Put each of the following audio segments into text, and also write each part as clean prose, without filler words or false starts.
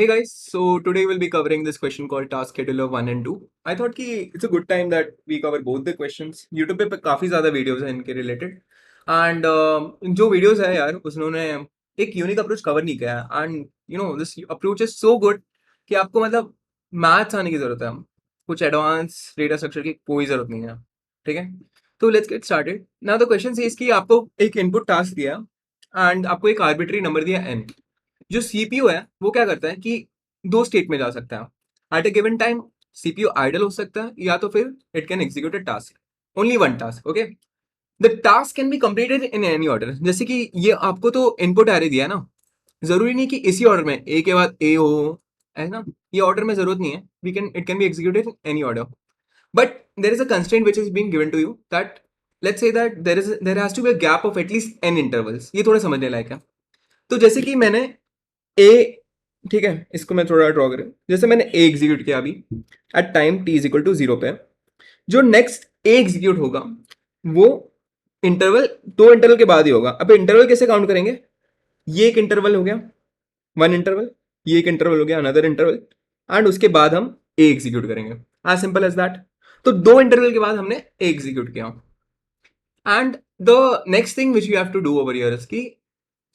Hey guys, so today we'll be covering this question called Task Scheduler 1 and 2. I thought कि it's a good time that we cover both the questions. YouTube पे काफ़ी ज़्यादा videos हैं इनके related and जो videos है यार उसने एक यूनिक अप्रोच कवर नहीं किया है and this approach is so good कि आपको मतलब मैथ्स आने की ज़रूरत है, कुछ एडवांस डेटा स्ट्रक्चर की कोई ज़रूरत नहीं है। ठीक है, तो let's get started. Now the question is कि आपको एक इनपुट टास्क दिया एंड आपको एक आर्बिट्री नंबर दिया n। जो सीपीयू है वो क्या करता है कि दो स्टेट में जा सकता है एट ए गिवन टाइम। सीपीयू आइडल हो सकता है या तो फिर it can execute a task, only one task. Okay, the task can be completed in any order. जैसे कि ये आपको तो इनपुट एरे दिया है ना, जरूरी नहीं कि इसी ऑर्डर में ए के बाद ए हो, है ना। ये ऑर्डर में जरूरत नहीं है, we can it can be executed in any order, but there is a constraint which is being given to you that let's say that there has to be a gap of at least n intervals. ये थोड़ा समझने लायक है। तो जैसे कि मैंने ए, ठीक है, इसको मैं थोड़ा ड्रॉ करूँ। जैसे मैंने ए एग्जीक्यूट किया अभी at time T is equal to 0 पे। जो नेक्स्ट ए एग्जीक्यूट होगा वो इंटरवल, दो इंटरवल के बाद ही होगा। अब इंटरवल कैसे काउंट करेंगे? ये एक इंटरवल हो गया, वन इंटरवल, ये एक इंटरवल हो गया, अनदर इंटरवल, एंड उसके बाद हम ए एग्जीक्यूट करेंगे। As simple as that. तो दो इंटरवल के बाद हमने ए एग्जीक्यूट किया and the next thing which you have to do over here is कि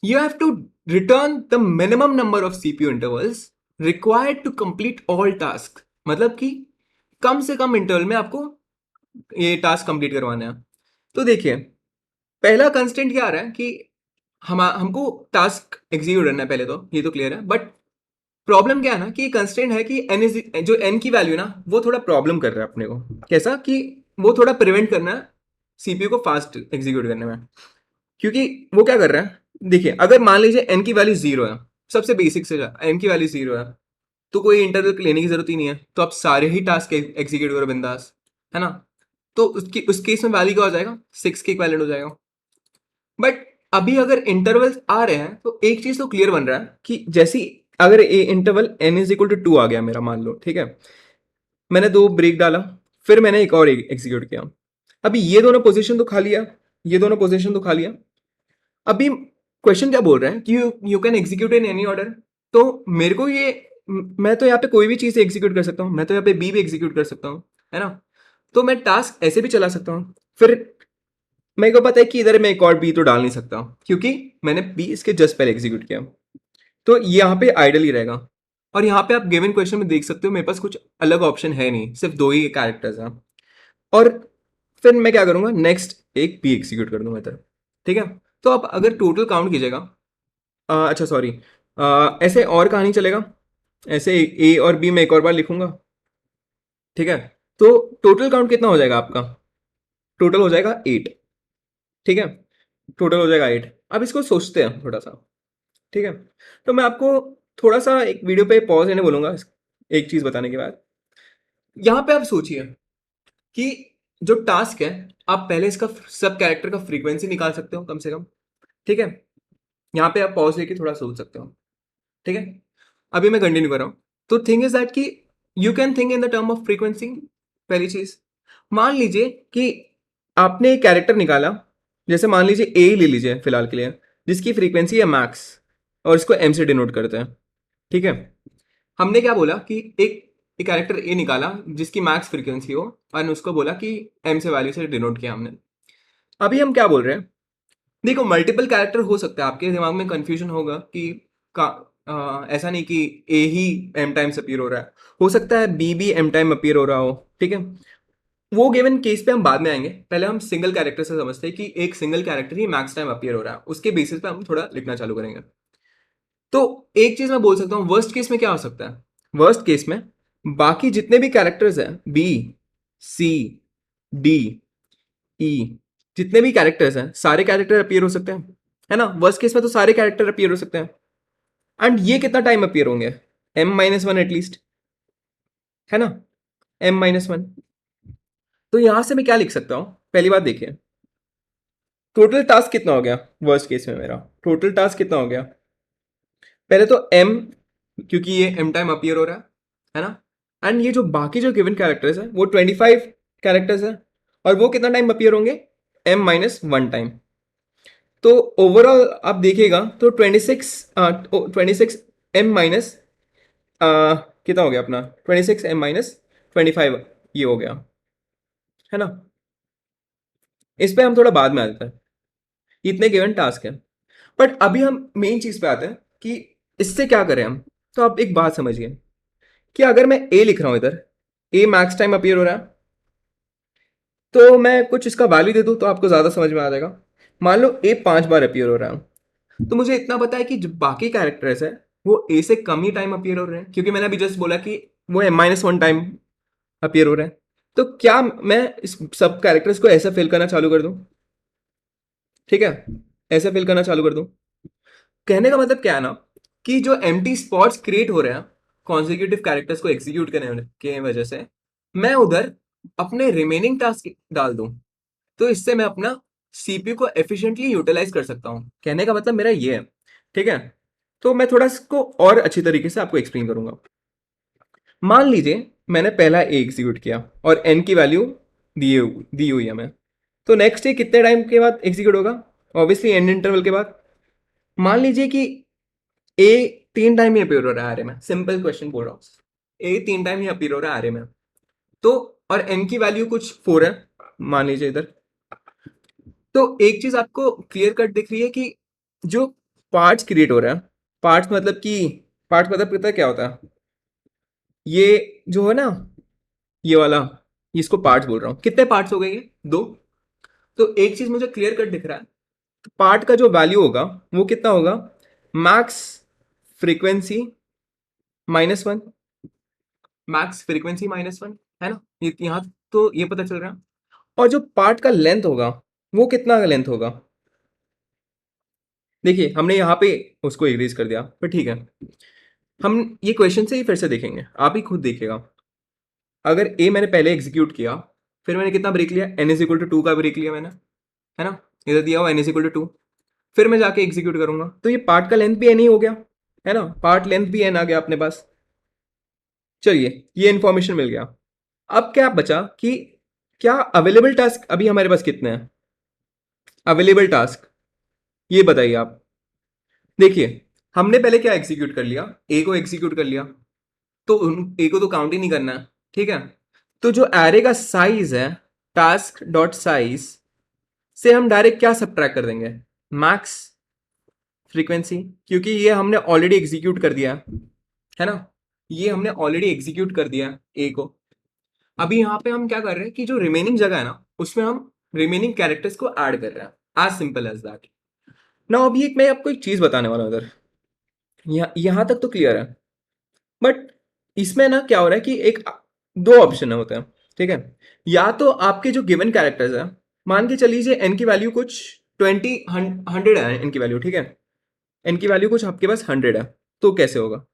you have to return the minimum number of CPU intervals required to complete all tasks। मतलब कि कम से कम इंटरवल में आपको ये टास्क कंप्लीट करवाना है। तो देखिए, पहला कंस्टेंट क्या आ रहा है कि हमको टास्क एग्जीक्यूट करना है, पहले तो ये तो क्लियर है। बट प्रॉब्लम क्या है ना कि कंस्टेंट है कि एन इज जो एन की वैल्यू ना वो थोड़ा प्रॉब्लम कर रहा है अपने को। कैसा कि वो थोड़ा प्रिवेंट करना है सीपीयू को फास्ट एग्जीक्यूट करने में। क्योंकि वो क्या कर रहा है, देखिए, अगर मान लीजिए एन की वैल्यू जीरो है, सबसे बेसिक से एन की वैल्यू जीरो है, तो कोई इंटरवल लेने की जरूरत ही नहीं है, तो आप सारे ही टास्क एग्जीक्यूट करो बिंदास, है ना। तो उस केस में वैल्यू क्या हो जाएगा, 6 के इक्विवेलेंट हो जाएगा। बट अभी अगर इंटरवल्स आ रहे हैं तो एक चीज तो क्लियर बन रहा है कि जैसी अगर A interval N is equal to 2 आ गया मेरा, मान लो, ठीक है, मैंने दो ब्रेक डाला, फिर मैंने एक और एग्जीक्यूट किया। अभी ये दोनों पोजीशन तो खा लिया, ये दोनों पोजीशन तो खा लिया। अभी क्वेश्चन क्या बोल रहे हैं कि you can execute in any order. तो मेरे को ये, मैं तो यहाँ पे कोई भी चीज़ एग्जीक्यूट कर सकता हूँ, मैं तो यहाँ पे बी भी एग्जीक्यूट कर सकता हूँ, है ना। तो मैं टास्क ऐसे भी चला सकता हूँ। फिर मेरे को पता है कि इधर मैं एक और बी तो डाल नहीं सकता क्योंकि मैंने बी इसके जस्ट पहले एग्जीक्यूट किया। तो यहाँ पे आइडल ही रहेगा। और यहाँ पे आप गिवन क्वेश्चन में देख सकते हो मेरे पास कुछ अलग ऑप्शन है नहीं, सिर्फ दो ही कैरेक्टर्स हैं। और फिर मैं क्या करूंगा, नेक्स्ट एक बी एग्जीक्यूट कर दूंगा इधर। ठीक है, तो आप अगर टोटल काउंट कीजिएगा, अच्छा सॉरी, ऐसे और कहानी चलेगा, ऐसे ए और बी में एक और बार लिखूंगा। ठीक है, तो टोटल काउंट कितना हो जाएगा आपका? टोटल हो जाएगा 8। ठीक है, टोटल हो जाएगा 8। अब इसको सोचते हैं थोड़ा सा। ठीक है, तो मैं आपको थोड़ा सा एक वीडियो पे पॉज लेने बोलूंगा एक चीज बताने के बाद। यहाँ पे आप सोचिए कि जो टास्क है, आप पहले इसका सब कैरेक्टर का फ्रीक्वेंसी निकाल सकते हो कम से कम। ठीक है, यहाँ पे आप पॉज लेके थोड़ा सोच सकते हो। ठीक है, अभी मैं कंटिन्यू कर रहा हूँ। तो थिंग इज दैट कि you can think in the term of frequency. पहली चीज, मान लीजिए कि आपने एक कैरेक्टर निकाला, जैसे मान लीजिए ए ले लीजिए फिलहाल के लिए, जिसकी फ्रीक्वेंसी है मैक्स, और इसको एम से डिनोट करते हैं। ठीक है, हमने क्या बोला कि एक कैरेक्टर ए निकाला जिसकी मैक्स फ्रीक्वेंसी हो, और उसको बोला कि एम से वैल्यू से डिनोट किया हमने। अभी हम क्या बोल रहे हैं, देखो, मल्टीपल कैरेक्टर हो सकता है, आपके दिमाग में कंफ्यूजन होगा कि ऐसा नहीं कि ए ही एम टाइम्स अपीयर हो रहा है, हो सकता है बी भी एम टाइम अपीयर हो रहा हो। ठीक है, वो गिवन केस पे हम बाद में आएंगे, पहले हम सिंगल कैरेक्टर से समझते हैं कि एक सिंगल कैरेक्टर ही मैक्स टाइम अपीयर हो रहा है, उसके बेसिस पे हम थोड़ा लिखना चालू करेंगे। तो एक चीज मैं बोल सकता हूँ, वर्स्ट केस में क्या हो सकता है, वर्स्ट केस में बाकी जितने भी कैरेक्टर्स हैं, बी, सी, डी, ई, जितने भी कैरेक्टर्स हैं, सारे कैरेक्टर अपीयर हो सकते हैं, है ना। वर्स्ट केस में तो सारे कैरेक्टर अपीयर हो सकते हैं। एंड ये कितना टाइम अपीयर होंगे, M-1 एटलीस्ट, है ना, M-1। तो यहां से मैं क्या लिख सकता हूं, पहली बात देखिए, टोटल टास्क कितना हो गया वर्स्ट केस में, मेरा टोटल टास्क कितना हो गया। पहले तो M, क्योंकि ये M टाइम अपीयर हो रहा है ना। एंड ये जो बाकी जो गिवन कैरेक्टर्स है वो 25 कैरेक्टर्स है, और वो कितना टाइम अपीयर होंगे, M-1 टाइम। तो ओवरऑल आप देखिएगा तो 26 26 M माइनस कितना हो गया अपना 26 m - 25 ये हो गया, है ना। इस पे हम थोड़ा बाद में आ जाते हैं, इतने गिवन टास्क है। बट अभी हम मेन चीज पे आते हैं कि इससे क्या करें हम। तो आप एक बात समझिए कि अगर मैं ए लिख रहा हूं इधर, ए मैक्स टाइम अपीयर हो रहा है, तो मैं कुछ इसका वैल्यू दे दूं तो आपको ज्यादा समझ में आ जाएगा। मान लो ए 5 बार अपीयर हो रहा है, तो मुझे इतना पता है कि जो बाकी कैरेक्टर्स है वो ए से कम ही टाइम अपीयर हो रहे हैं, क्योंकि मैंने अभी जस्ट बोला कि वो -1 टाइम अपीयर हो रहे हैं। तो क्या मैं इस सब कैरेक्टर्स को ऐसा फिल करना चालू कर दूं? ठीक है, ऐसा फिल करना चालू कर दूं। कहने का मतलब क्या है ना, कि जो एम्प्टी स्पॉट्स क्रिएट हो रहे हैं कॉन्जिक्यूटिव कैरेक्टर्स को एग्जीक्यूट करने के वजह से, मैं उधर अपने रिमेनिंग टास्क डाल दूं, तो इससे मैं अपना सीपीयू को एफिशिएंटली यूटिलाइज कर सकता हूं। कहने का मतलब मेरा ये है, ठीक है। तो मैं थोड़ा इसको और अच्छी तरीके से आपको एक्सप्लेन करूंगा। मान लीजिए मैंने पहला ए एग्जीक्यूट किया और एन की वैल्यू दी हुई है मैं, तो नेक्स्ट ए कितने टाइम के बाद एग्जीक्यूट होगा? ऑब्वियसली एंड इंटरवल के बाद। मान लीजिए कि ए 3 टाइम ही अपीयर हो रहा है आरे में, सिंपल क्वेश्चन बोल रहा हूँ, ए 3 टाइम ही अपीयर हो रहा है आरे में, तो और एन की वैल्यू कुछ 4 है मान लीजिए इधर। तो एक चीज आपको क्लियर कट दिख रही है कि जो पार्ट्स क्रिएट हो रहा है, पार्ट्स मतलब कि पार्ट्स मतलब पता है क्या होता है? ये जो है ना, ये वाला, इसको पार्ट्स बोल रहा हूँ। कितने पार्ट्स हो गए ये? 2। तो एक चीज मुझे क्लियर कट दिख रहा है, पार्ट का जो वैल्यू होगा वो कितना होगा? मैक्स फ्रीक्वेंसी -1, मैक्स फ्रीक्वेंसी -1, है ना। यहाँ तो ये पता चल रहा है। और जो पार्ट का लेंथ होगा वो कितना लेंथ होगा? देखिए हमने यहाँ पे उसको इरेज कर दिया, पर ठीक है, हम ये क्वेश्चन से ही फिर से देखेंगे, आप ही खुद देखिएगा। अगर ए मैंने पहले एग्जीक्यूट किया, फिर मैंने कितना ब्रेक लिया? n = 2 का ब्रेक लिया मैंने, है ना। इधर दिया हुआ n = 2, फिर मैं जाके एग्जीक्यूट करूंगा, तो ये पार्ट का लेंथ भी n ही हो गया, है ना। पार्ट लेंथ भी n आ गया अपने पास। चलिए, ये इन्फॉर्मेशन मिल गया। अब क्या बचा कि क्या अवेलेबल टास्क अभी हमारे पास कितने हैं? अवेलेबल टास्क ये बताइए आप। देखिए, हमने पहले क्या एग्जीक्यूट कर लिया? ए को एग्जीक्यूट कर लिया, तो ए को तो काउंट ही नहीं करना है, ठीक है। तो जो एरे का साइज है, टास्क डॉट साइज से हम डायरेक्ट क्या सब्ट्रैक्ट कर देंगे? मैक्स फ्रीक्वेंसी, क्योंकि ये हमने ऑलरेडी एग्जीक्यूट कर दिया है ना। ये हमने ऑलरेडी एग्जीक्यूट कर दिया ए को। अभी यहाँ पे हम क्या कर रहे हैं कि जो रिमेनिंग जगह है ना, उसमें हम रिमेनिंग कैरेक्टर्स को ऐड कर रहे हैं, एज सिंपल एज दैट। ना अभी एक मैं आपको एक चीज बताने वाला हूँ उधर, यहाँ तक तो क्लियर है। बट इसमें ना क्या हो रहा है कि एक दो ऑप्शन होते हैं, ठीक है। या तो आपके जो गिवन कैरेक्टर्स है, मान के चलीजिए एन की वैल्यू कुछ 100 है एन की वैल्यू, ठीक है। एन की वैल्यू कुछ आपके पास 100 है, तो कैसे होगा?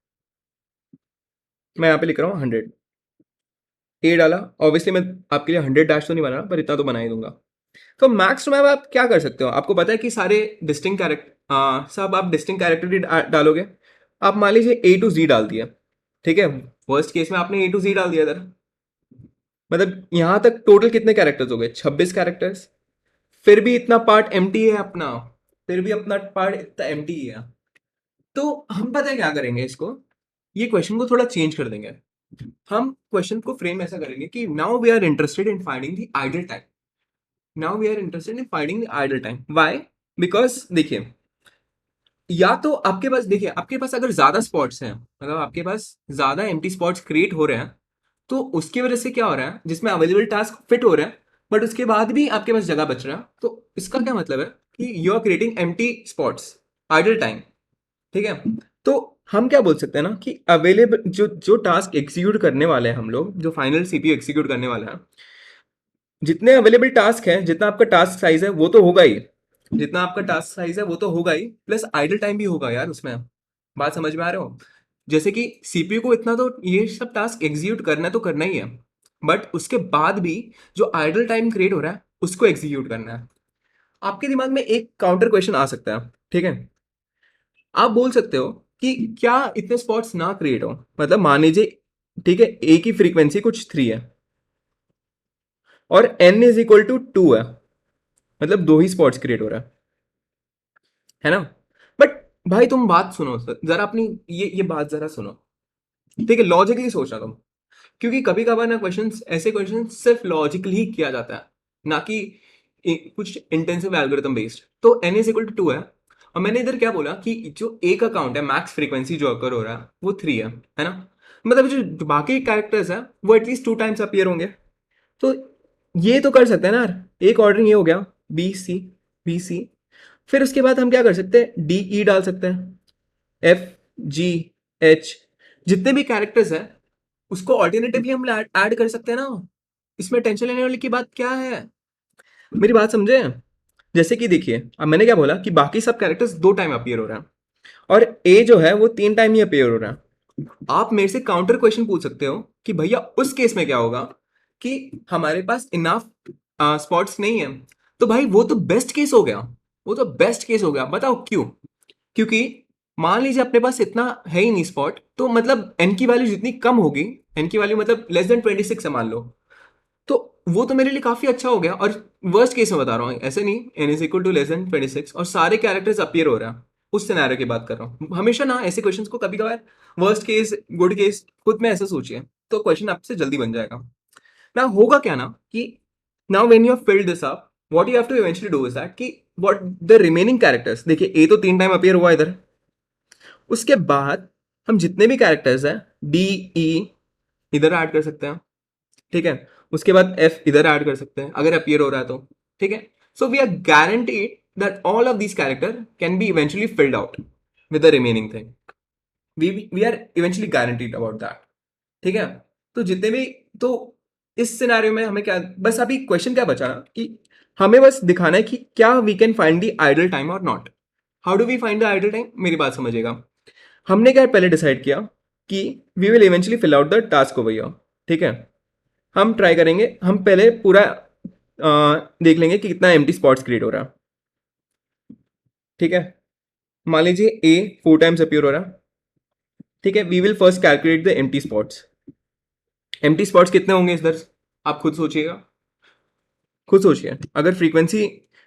मैं यहाँ पे लिख रहा हूँ 100, ए डाला। ऑब्वियसली मैं आपके लिए 100 डैश तो नहीं बना रहा, पर इतना तो बना ही दूंगा। तो मैक्स टू मैप आप क्या कर सकते हो? आपको पता है कि सारे डिस्टिंक्ट कैरेक्टर, सब आप डिस्टिंक्ट कैरेक्टर डालोगे। आप मान लीजिए ए टू जी डाल दिया, ठीक है। वर्स्ट केस में आपने ए टू जी डाल दिया इधर, मतलब यहां तक टोटल कितने कैरेक्टर्स हो गए? 26 कैरेक्टर्स। फिर भी इतना पार्ट एम्प्टी है अपना, फिर भी अपना पार्ट इतना एम्प्टी है। तो हम पता है क्या करेंगे इसको, ये क्वेश्चन को थोड़ा चेंज कर देंगे। हम क्वेश्चन को फ्रेम ऐसा करेंगे कि now we are interested in finding the idle time. Now we are interested in finding the idle time. Why? Because देखिए, या तो आपके पास, देखिए आपके पास अगर ज्यादा स्पॉट्स हैं, मतलब आपके पास ज्यादा एम्प्टी स्पॉट्स क्रिएट हो रहे हैं, तो उसकी वजह से क्या हो रहा है, जिसमें अवेलेबल टास्क फिट हो रहे हैं, बट उसके बाद भी आपके पास जगह बच रहा है, तो इसका क्या मतलब है कि you are creating empty spots, idle time, ठीक है। तो हम क्या बोल सकते हैं ना कि अवेलेबल जो जो टास्क एग्जीक्यूट करने वाले हैं हम लोग, जो फाइनल सीपीयू एग्जीक्यूट करने वाला है, जितने अवेलेबल टास्क हैं, जितना आपका टास्क साइज है वो तो होगा ही, जितना आपका टास्क साइज है वो तो होगा ही, प्लस आइडल टाइम भी होगा यार उसमें। बात समझ में आ रहे हो? जैसे कि सीपीयू को इतना तो ये सब टास्क एग्जीक्यूट करना तो करना ही है, बट उसके बाद भी जो आइडल टाइम क्रिएट हो रहा है उसको एग्जीक्यूट करना है। आपके दिमाग में एक काउंटर क्वेश्चन आ सकता है, ठीक है। आप बोल सकते हो कि क्या इतने स्पॉट्स ना क्रिएट हो, मतलब मान लीजिए, ठीक है, ए की फ्रीक्वेंसी कुछ 3 है और n = 2 है, मतलब 2 ही स्पॉट्स क्रिएट हो रहा है ना। बट भाई तुम बात सुनो जरा अपनी, ये बात जरा सुनो। ठीक है, लॉजिकली सोचना तुम, क्योंकि कभी कभार ना क्वेश्चंस, ऐसे क्वेश्चन सिर्फ लॉजिकली ही किया जाता है, ना कि कुछ इंटेंसिव एल्गोरिथम बेस्ड। तो n इज इक्वल टू 2 है, और मैंने इधर क्या बोला कि जो ए का काउंट है, मैक्स फ्रीक्वेंसी जो अकर हो रहा है वो 3 है ना। मतलब जो बाकी कैरेक्टर्स है वो एटलीस्ट 2 टाइम्स अपीयर होंगे। तो ये तो कर सकते हैं ना यार, एक ऑर्डरिंग ये हो गया, बी सी, फिर उसके बाद हम क्या कर सकते हैं, डी ई डाल सकते हैं, एफ जी एच, जितने भी कैरेक्टर्स हैं उसको ऑल्टरनेटिवली हम ऐड कर सकते हैं ना। इसमें टेंशन लेने वाली की बात क्या है, मेरी बात समझे। जैसे कि देखिए, अब मैंने क्या बोला कि बाकी सब कैरेक्टर्स 2 टाइम अपीयर हो रहे हैं, और ए जो है वो 3 टाइम ही अपीयर हो रहा है। आप मेरे से काउंटर क्वेश्चन पूछ सकते हो कि भैया उस केस में क्या होगा कि हमारे पास इनफ स्पॉट्स नहीं है। तो भाई वो तो बेस्ट केस हो गया, वो तो बेस्ट केस हो गया, बताओ क्यों। क्योंकि मान लीजिए अपने पास इतना है ही नहीं स्पॉट, तो मतलब एन की वैल्यू जितनी कम होगी, एन की वैल्यू मतलब लेस देन 26 है मान लो, तो वो तो मेरे लिए काफी अच्छा हो गया। और वर्स्ट केस में बता रहा हूँ, ऐसे नहीं, n is equal to less than 26 और सारे कैरेक्टर्स अपीयर हो रहा है, उस सिनेरियो की बात कर रहा हूँ। हमेशा ना ऐसे क्वेश्चंस को कभी कभार वर्स्ट केस गुड केस खुद में ऐसे सोचिए, तो क्वेश्चन आपसे जल्दी बन जाएगा ना। होगा क्या ना कि now when you have filled this up, what you have to eventually do is that कि व्हाट द रिमेनिंग कैरेक्टर्स, देखिए ए तो 3 टाइम अपीयर हुआ इधर, उसके बाद हम जितने भी कैरेक्टर्स हैं डी ई इधर ऐड कर सकते हैं, ठीक है। उसके बाद एफ इधर ऐड कर सकते हैं अगर अपीयर हो रहा है तो, ठीक है। So we are guaranteed that all of these character can be eventually filled out with the remaining thing, we are eventually guaranteed about that, ठीक है। तो जितने भी, तो इस सिनेरियो में हमें क्या, बस अभी क्वेश्चन क्या बचा कि हमें बस दिखाना है कि क्या we can find the idle time और not. How do we find the idle time, मेरी बात समझिएगा। हमने क्या पहले डिसाइड किया कि we will eventually fill out the task over here, ठीक है। हम ट्राई करेंगे, हम पहले पूरा देख लेंगे कि कितना एम्प्टी स्पॉट्स क्रिएट हो रहा है, ठीक है। मान लीजिए ए 4 टाइम्स अपीयर हो रहा है, ठीक है। We will first calculate the empty spots. Empty spots कितने होंगे इधर, आप खुद सोचिएगा, खुद सोचिए। अगर फ्रीक्वेंसी,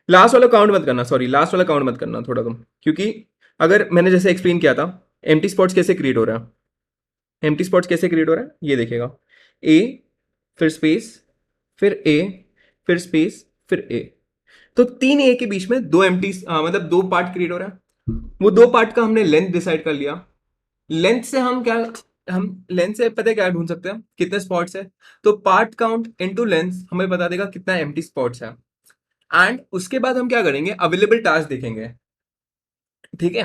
लास्ट वाला काउंट मत करना, सॉरी लास्ट वाला काउंट मत करना थोड़ा तुम, क्योंकि अगर मैंने जैसे एक्सप्लेन किया था एम्प्टी स्पॉट्स कैसे क्रिएट हो रहा है, एम्प्टी स्पॉट्स कैसे क्रिएट हो रहा है ये देखिएगा, ए फिर स्पेस फिर ए फिर स्पेस फिर ए। तो 3 ए के बीच में 2 एम्प्टी, मतलब 2 पार्ट क्रिएट हो रहा है। वो 2 पार्ट का हमने लेंथ डिसाइड कर लिया। लेंथ से हम क्या, हम लेंथ से पता है क्या ढूंढ सकते हैं, कितने स्पॉट्स है। तो पार्ट काउंट इनटू लेंथ हमें बता देगा कितना एम्प्टी स्पॉट्स है। एंड उसके बाद हम क्या करेंगे, अवेलेबल टास्क देखेंगे, ठीक है।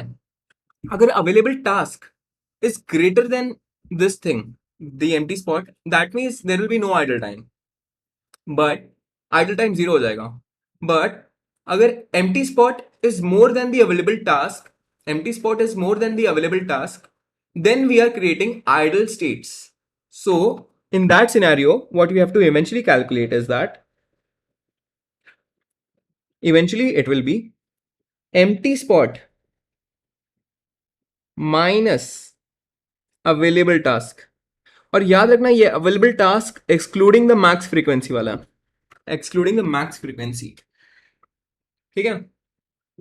अगर available task is greater than this thing, the empty spot, that means there will be no idle time, but idle time 0 हो जाएगा। बट अगर empty spot is more than the available task, empty spot is more than the available task, then we are creating idle states. So in that scenario what we have to eventually calculate is that eventually it will be empty spot minus available task। और याद रखना ये available task excluding the max frequency वाला, excluding the max frequency, ठीक है।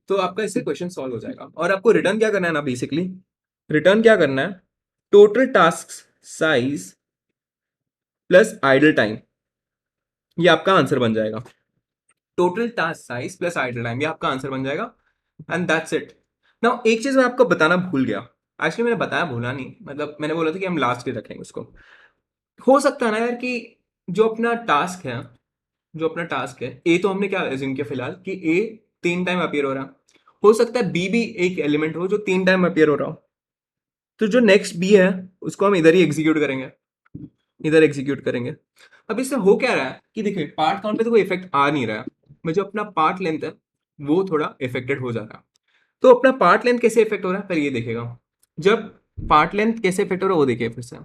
तो आपका इससे क्वेश्चन सॉल्व हो जाएगा। और आपको रिटर्न क्या करना है ना, बेसिकली रिटर्न क्या करना है, total task size plus idle time, ये आपका आंसर बन जाएगा। Total task size plus idle time, ये आपका आंसर बन जाएगा। And that's it. नाउ एक चीज मैं आपको बताना भूल गया, एक्चुअली मैंने बताया भूला नहीं, मतलब मैंने बोला था कि हम लास्ट के रखेंगे उसको। हो सकता है ना यार कि जो अपना टास्क है, जो अपना टास्क है ए, तो हमने क्या एज्यूम किया फिलहाल कि ए 3 टाइम अपीयर हो रहा है, हो सकता है बी भी एक एलिमेंट हो जो 3 टाइम अपीयर हो रहा हो। तो जो नेक्स्ट बी है उसको हम इधर ही एग्जीक्यूट करेंगे, इधर एग्जीक्यूट करेंगे। अब इससे हो क्या रहा है कि देखिए पार्ट काउंट पे तो कोई इफेक्ट आ नहीं रहा है, मैं जो अपना पार्ट लेंथ है वो थोड़ा इफेक्टेड हो जा रहा है। तो अपना पार्ट लेंथ कैसे इफेक्ट हो रहा है पहले ये देखेगा। जब पार्ट लेंथ कैसे इफेक्ट हो रहा है वो देखिए फिर से।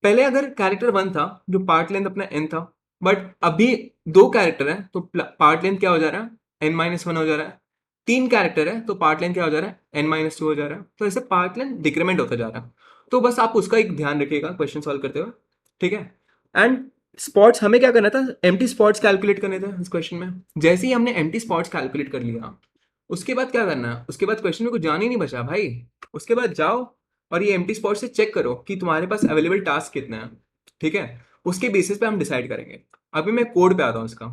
पहले अगर कैरेक्टर 1 था जो पार्ट लेंथ अपना n था, बट अभी 2 कैरेक्टर है तो पार्ट लेंथ क्या हो जा रहा है, n-1 हो जा रहा है। 3 कैरेक्टर है तो पार्ट लेंथ क्या हो जा रहा है, n-2 हो जा रहा है। तो ऐसे पार्ट लेंथ डिक्रीमेंट होता जा रहा है। तो बस आप उसका एक ध्यान रखिएगा क्वेश्चन सॉल्व करते हुए, ठीक है। एंड स्पॉट्स हमें क्या करना था, एम्प्टी स्पॉट्स कैलकुलेट करने थे इस क्वेश्चन में। जैसे ही हमने एम्प्टी स्पॉट्स कैलकुलेट कर लिया, उसके बाद क्या करना है, उसके बाद क्वेश्चन में कुछ जान ही नहीं बचा भाई। उसके बाद जाओ और ये एम्प्टी स्पॉट से चेक करो कि तुम्हारे पास अवेलेबल टास्क कितना है, ठीक है। उसके बेसिस पे हम डिसाइड करेंगे। अभी मैं कोड पे आता हूँ इसका।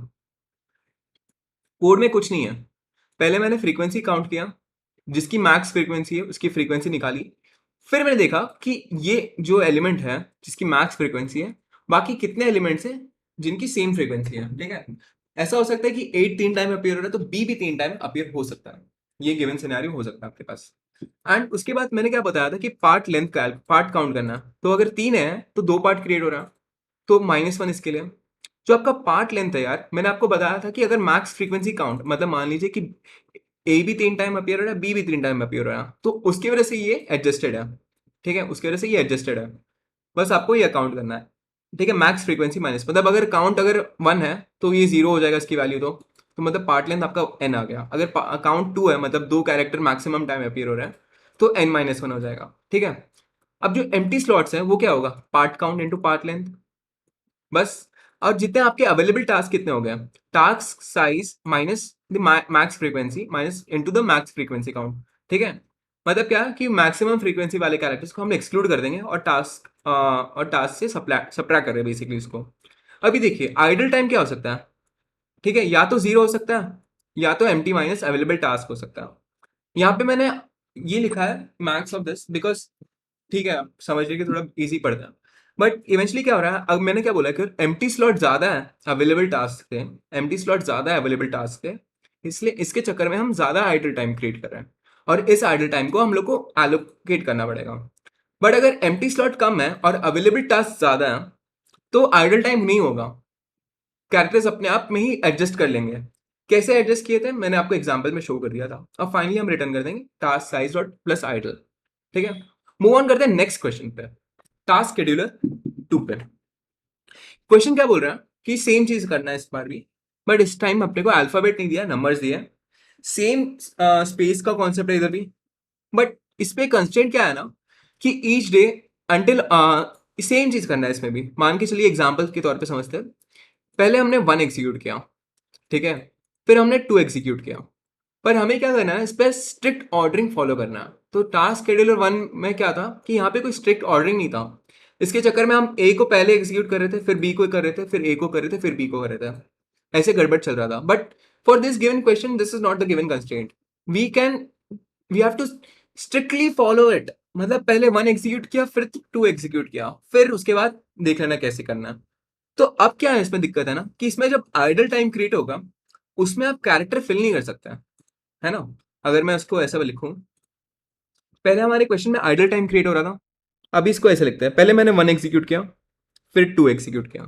कोड में कुछ नहीं है। पहले मैंने फ्रीक्वेंसी काउंट किया, जिसकी मैक्स फ्रीक्वेंसी है उसकी फ्रीक्वेंसी निकाली। फिर मैंने देखा कि ये जो एलिमेंट है जिसकी मैक्स फ्रीक्वेंसी है, बाकी कितने एलिमेंट्स हैं जिनकी सेम फ्रीक्वेंसी है, ठीक है। ऐसा हो सकता है कि ए 3 टाइम अपीयर हो रहा है तो बी भी 3 टाइम अपीयर हो सकता है। ये गिवन सिनेरियो हो सकता है आपके पास। एंड उसके बाद मैंने क्या बताया था कि पार्ट लेंथ का पार्ट काउंट करना है। तो अगर 3 है तो 2 पार्ट क्रिएट हो रहा है, तो -1 इसके लिए। जो आपका पार्ट लेंथ है यार, मैंने आपको बताया था कि अगर मैक्स फ्रीक्वेंसी काउंट मतलब मान लीजिए कि ए भी 3 टाइम अपीयर हो रहा है, बी भी 3 टाइम अपीयर हो रहा है, तो उसकी वजह से ये एडजस्टेड है, ठीक है। उसकी वजह से ये एडजस्टेड है। बस आपको ये काउंट करना है, ठीक है। मैक्स फ्रीक्वेंसी माइनस मतलब अगर काउंट अगर 1 है तो ये 0 हो जाएगा इसकी वैल्यू। तो मतलब पार्ट लेंथ आपका n आ गया। अगर काउंट 2 है मतलब 2 कैरेक्टर मैक्सिमम टाइम अपीयर हो रहा है, तो n-1 हो जाएगा, ठीक है। अब जो एम्प्टी स्लॉट्स हैं वो क्या होगा, part count into part length, बस। और जितने आपके अवेलेबल टास्क कितने हो गए, task size minus the max frequency minus into the max frequency count, ठीक है। मतलब क्या कि मैक्सिमम फ्रीक्वेंसी वाले कैरेक्टर्स को हम एक्सक्लूड कर देंगे और टास्क से सब्ट्रैक्ट कर रहे हैं बेसिकली इसको। अभी देखिए आइडल टाइम क्या हो सकता है, ठीक है। या तो 0 हो सकता है, या तो एम्प्टी माइनस अवेलेबल टास्क हो सकता है। यहाँ पे मैंने ये लिखा है मैक्स ऑफ दिस बिकॉज, ठीक है, आप समझ रहे कि थोड़ा इजी पड़ता है। बट इवेंचुअली क्या हो रहा है, अब मैंने क्या बोला कि एम्प्टी स्लॉट ज्यादा है अवेलेबल टास्क से, एम्प्टी स्लॉट ज्यादा है अवेलेबल टास्क से, इसलिए इसके चक्कर में हम ज्यादा आइडल टाइम क्रिएट कर रहे हैं। और इस आइडल टाइम को हम लोग को एलोकेट करना पड़ेगा। बट अगर एम्प्टी स्लॉट कम है और अवेलेबल टास्क ज्यादा है, तो आइडल टाइम नहीं होगा, कैरेक्टर्स अपने आप में ही एडजस्ट कर लेंगे। कैसे एडजस्ट किए थे मैंने आपको एग्जांपल में शो कर दिया था। अब फाइनली हम रिटर्न कर देंगे task size dot plus idle, ठीक है। मूव ऑन करते हैं नेक्स्ट क्वेश्चन पे, टास्क शेड्यूलर 2 पे। क्वेश्चन क्या बोल रहा है कि सेम चीज करना है इस बार भी, बट इस टाइम अपने को अल्फाबेट नहीं दिया, नंबर्स दिया। सेम स्पेस का कॉन्सेप्ट है इधर भी, बट इस पे कंस्ट्रेंट क्या है ना कि ईच डे अंटिल सेम चीज करना है इसमें भी। मान के चलिए एग्जाम्पल के तौर पे समझते हैं। पहले हमने 1 एग्जीक्यूट किया, ठीक है। फिर हमने 2 एग्जीक्यूट किया। पर हमें क्या करना है, इस पर स्ट्रिक्ट ऑर्डरिंग फॉलो करना है। तो टास्क शेड्यूलर 1 में क्या था कि यहाँ पे कोई स्ट्रिक्ट ऑर्डरिंग नहीं था। इसके चक्कर में हम ए को पहले एग्जीक्यूट कर रहे थे, फिर बी को कर रहे थे, फिर ए को कर रहे थे, फिर बी को कर रहे थे। ऐसे गड़बड़ चल रहा था। But for this given question this is not the given constraint. We can we have to strictly follow it. मतलब पहले 1 एग्जीक्यूट किया, फिर 2 एग्जीक्यूट किया, फिर उसके बाद देख लेना कैसे करना है। तो अब क्या है इसमें दिक्कत है ना कि इसमें जब आइडल टाइम क्रिएट होगा उसमें आप कैरेक्टर फिल नहीं कर सकते, है ना। अगर मैं उसको ऐसा लिखूं, पहले हमारे क्वेश्चन में आइडल टाइम क्रिएट हो रहा था। अभी इसको ऐसे लिखते हैं, पहले मैंने 1 एग्जीक्यूट किया, फिर 2 एग्जीक्यूट किया।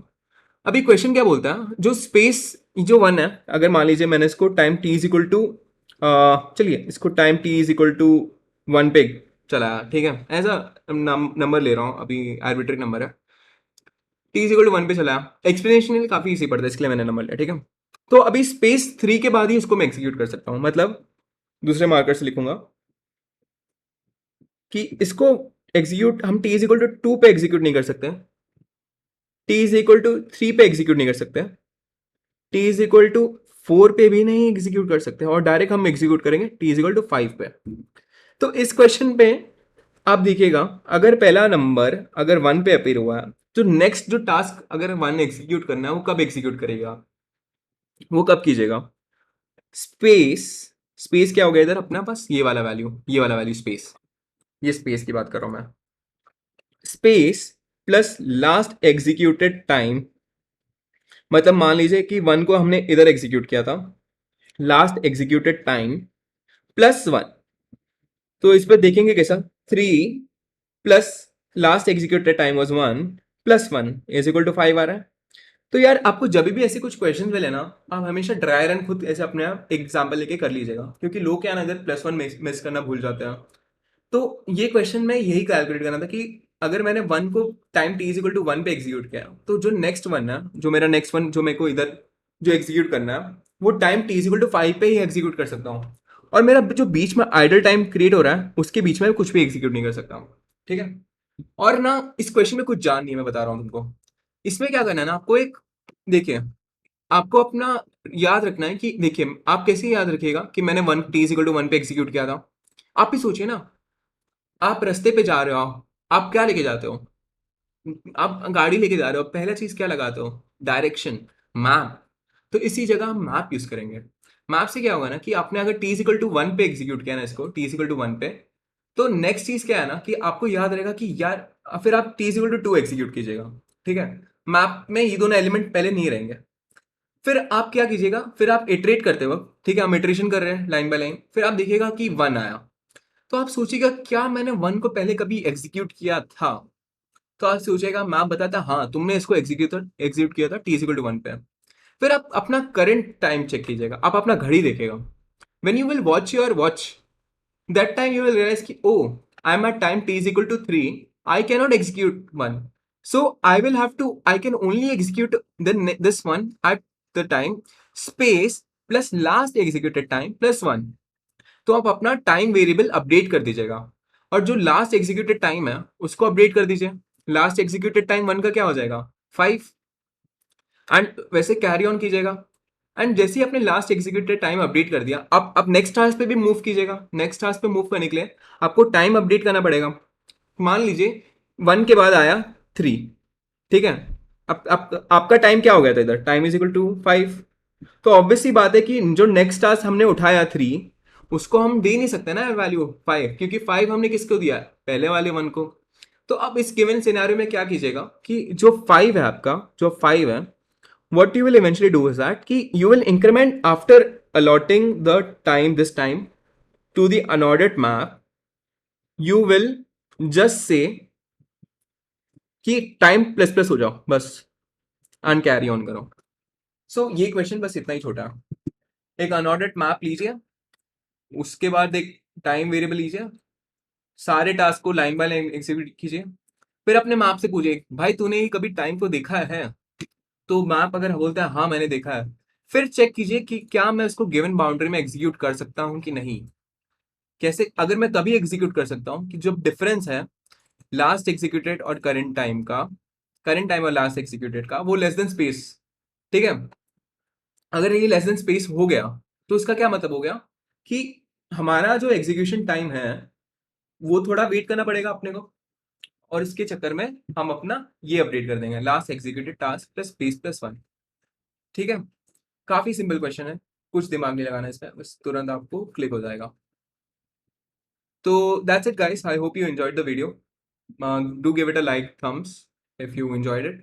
अभी क्वेश्चन क्या बोलता है, जो स्पेस जो 1 है, अगर मान लीजिए मैंने इसको time T is equal to, चलिए इसको time T is equal to 1 पे चलाया, ठीक है। ऐसा नंबर ले रहा हूँ, अभी आर्बिट्री नंबर है। टी इज इक्वल टू 1 पे चलाया, एक्सप्लेनेशन काफी इजी पड़ता है इसके लिए मैंने नंबर लिया, ठीक है। तो अभी स्पेस 3 के बाद ही इसको मैं एग्जीक्यूट कर सकता हूँ। मतलब दूसरे मार्कर से लिखूंगा कि इसको एग्जीक्यूट हम टी इज इक्वल टू 2 पे एग्जीक्यूट नहीं कर सकते, टी इज इक्वल टू 3 पे एग्जीक्यूट नहीं कर सकते, टी इज इक्वल टू 4 पे भी नहीं एग्जीक्यूट कर सकते, और डायरेक्ट हम एग्जीक्यूट करेंगे टी इज इक्वल टू 5 पे। तो इस क्वेश्चन पे आप देखिएगा, अगर पहला नंबर अगर 1 पे अपीयर हुआ है, तो नेक्स्ट जो टास्क अगर 1 एग्जीक्यूट करना है वो कब एग्जीक्यूट करेगा, वो कब कीजिएगा। स्पेस, स्पेस क्या हो गया इधर अपना पास, ये वाला वैल्यू, ये वाला वैल्यू स्पेस, ये स्पेस की बात कर रहा हूं मैं। Space plus last executed time, मतलब मान लीजिए कि 1 को हमने इधर एग्जीक्यूट किया था, लास्ट एग्जीक्यूटेड टाइम प्लस 1। तो इस पर देखेंगे कैसा, 3 plus last executed time was 1 plus 1 is equal to 5 आ रहा है। तो यार आपको जब भी ऐसे कुछ क्वेश्चन मिले ना, आप हमेशा ड्राई रन खुद ऐसे अपने आप एग्जाम्पल लेके कर लीजिएगा, क्योंकि लोग क्या ना इधर +1 मिस करना भूल जाते हैं। तो ये क्वेश्चन में यही कैलकुलेट करना था कि अगर मैंने 1 को time T is equal to 1 पे एग्जीक्यूट किया, तो जो नेक्स्ट 1 है, जो मेरा नेक्स्ट 1 जो मेरे को इधर जो एग्जीक्यूट करना है, वो time T is equal to 5 पे ही एग्जीक्यूट कर सकता हूँ। और मेरा जो बीच में आइडल टाइम क्रिएट हो रहा है उसके बीच में कुछ भी एग्जीक्यूट नहीं कर सकता हूँ, ठीक है। और ना इस क्वेश्चन में कुछ जान नहीं है, मैं बता रहा हूँ तुमको। इसमें क्या करना है ना, आपको एक, देखिए, आपको अपना याद रखना है कि देखिए आप कैसे याद रखिएगा कि मैंने 1 टी इज इक्वल टू 1 पे एग्जीक्यूट किया था। आप ही सोचिए ना, आप रास्ते पे जा रहे हो, आप क्या लेके जाते हो? आप गाड़ी लेके जा रहे हो, पहला चीज क्या लगाते हो? Direction, map. तो इसी जगह हम मैप यूज करेंगे। मैप से क्या होगा ना कि आपने अगर टी इक्वल टू वन पे एग्जीक्यूट किया ना इसको, टी इक्वल टू वन पे, तो नेक्स्ट चीज क्या है ना कि आपको याद रहेगा कि यार, फिर आप T equal to two execute कीजिएगा। ठीक है, मैप में ये दोनों एलिमेंट पहले नहीं रहेंगे। फिर आप क्या कीजिएगा, फिर आप इटरेट करते वक्त, ठीक है, हम इटरेशन कर रहे हैं लाइन बाय लाइन, फिर आप देखिएगा कि वन आया, तो आप सोचिएगा क्या मैंने वन को पहले कभी एग्जीक्यूट किया था? तो आप सोचेगा, मैप बताता हाँ तुमने इसको एग्जीक्यूट किया था टी इक्वल टू वन पे। फिर आप अपना करंट टाइम चेक कीजिएगा, आप अपना घड़ी देखेगा। When you will watch your watch, that time you will realise कि oh, I am at time T is equal to three, I can not execute one, so I can only execute this one at the time space plus last executed time plus one. तो आप अपना time variable update कर दीजिएगा, और जो last executed time है उसको update कर दीजिए। लास्ट एग्जीक्यूटेड टाइम वन का क्या हो जाएगा? 5। एंड वैसे कैरी ऑन कीजिएगा। एंड जैसे ही आपने लास्ट एग्जीक्यूटेड टाइम अपडेट कर दिया, आप नेक्स्ट टास्क पे भी मूव कीजिएगा। नेक्स्ट टास्क पे मूव करने के लिए आपको टाइम अपडेट करना पड़ेगा। मान लीजिए वन के बाद आया थ्री, ठीक है। अब आपका टाइम क्या हो गया था इधर? Time is equal to 5। तो ऑब्वियस सी बात है कि जो नेक्स्ट टास्क हमने उठाया थ्री, उसको हम दे नहीं सकते ना वैल्यू 5, क्योंकि 5 हमने किसको दिया? पहले वाले वन को। तो अब इस गिवन सिनेरियो में क्या कीजिएगा कि जो 5 है, आपका जो 5 है, what you will eventually do is that कि you will increment after allotting the time, this time to the unordered map, you will just say कि टाइम प्लस प्लस हो जाओ बस, एंड कैरी ऑन करो। सो ये क्वेश्चन बस इतना ही छोटा। एक अनऑर्डर्ड मैप लीजिए, उसके बाद एक टाइम वेरिएबल लीजिए, सारे टास्क को लाइन बाय लाइन एग्जीक्यूट कीजिए। फिर अपने मैप से पूछिए, भाई तूने ये कभी टाइम को देखा है? तो मैप अगर बोलता है हाँ मैंने देखा है, फिर चेक कीजिए कि क्या मैं इसको गिवन बाउंड्री में एग्जीक्यूट कर सकता हूँ कि नहीं। कैसे? अगर मैं तभी एग्जीक्यूट कर सकता हूँ कि जो डिफरेंस है लास्ट एग्जीक्यूटेड और करंट टाइम का, करंट टाइम और लास्ट एग्जीक्यूटेड का, वो लेस देन स्पेस। ठीक है, अगर ये लेस देन स्पेस हो गया, तो इसका क्या मतलब हो गया कि हमारा जो एग्जीक्यूशन टाइम है वो थोड़ा वेट करना पड़ेगा अपने को, और इसके चक्कर में हम अपना ये अपडेट कर देंगे, last executed task plus space plus one. ठीक है, काफी सिंपल क्वेश्चन है, कुछ दिमाग नहीं लगाना इसमें, बस तुरंत आपको क्लिक हो जाएगा। तो that's it guys, I hope you enjoyed the video. Do give it a like, thumbs if you enjoyed it.